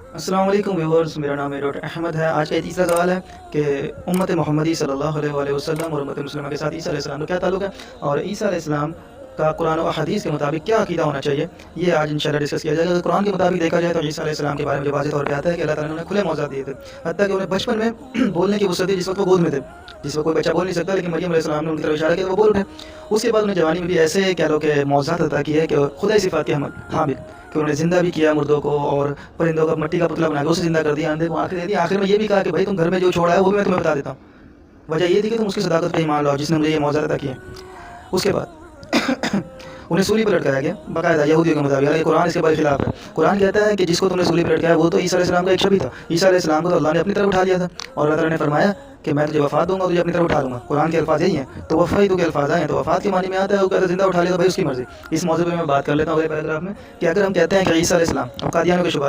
अस्सलाम वालेकुम व्यूअर्स, मेरा नाम है डॉक्टर अहमद है। आज का ये तीसरा सवाल है कि उम्मत मोहम्मदी सल्लल्लाहु अलैहि वसल्लम और उम्मत मुस्लिमा के साथ ईसा अलैहिस्सलाम का क्या ताल्लुक़ है और ईसा अलैहिस्सलाम का कुरान और हदीस के मुताबिक क्या अक़ीदा होना चाहिए, ये आज इंशाल्लाह डिस्कस किया जाएगा। अगर कुरान के मुताबिक देखा जाए तो ईसा अलैहिस्सलाम के बारे में जो वाज़ेह तौर पे आता है कि अल्लाह ताला ने उन्हें खुले मौज़ूआत दिए थे, हत्ता कि उन्हें बचपन में बोलने की वुसअत दी जिस वक़्त वो गोद में थे। जिस वक़्त कोई बच्चा बोल नहीं सकता, लेकिन मरियम अलैहिस्सलाम ने उनकी तरफ इशारा किया तो वो बोल उठे। उसके बाद उन्हें जवानी में भी ऐसे कह लो कि मौज़ूआत अता किए कि खुदाई सिफ़ात के हामिल, कि उन्होंने ज़िंदा भी किया मुर्दों को और परिंदों का मट्टी का पुतला बना के उसे ज़िंदा कर दिया, अंधे को आँखें दे दी। आखिर में ये भी कहा कि भाई तुम घर में जो छोड़ा है वो भी मैं तुम्हें बता देता हूँ। वजह ये थी कि तुम उसकी सदाकत पे ईमान लाओ जिसने मुझे ये मौज़ूआत अता किए। उसके बाद उन्हें सूली पर लटकाया गया बाकायदा यहूदियों के मुताबिक। हालांकि कुरान इसके बरखिलाफ है। कुरान कहता है कि जिसको तुमने सूली पर लटकाया वो तो ईसा अलैहिस्सलाम का एक शबी था। ईसा अलैहिस्सलाम को तो अल्लाह ने अपनी तरफ उठा लिया था और अल्लाह ताला ने फरमाया कि मैं तुझे वफ़ात दूंगा, तुझे अपनी तरफ उठा लूँगा। कुरान के अल्फाज़ यही हैं। तो वफ़ाइतु के अल्फाज़ आए हैं तो वफ़ात के मानी में आता है, वो कहता है ज़िंदा उठा लिया तो भाई उसकी मर्ज़ी। इस मौज़ू पे मैं बात कर लेता हूँ अगले पैराग्राफ में कि अगर हम कहते हैं कि ईसा अलैहिस्सलाम, अब कादियानियों के शुबहात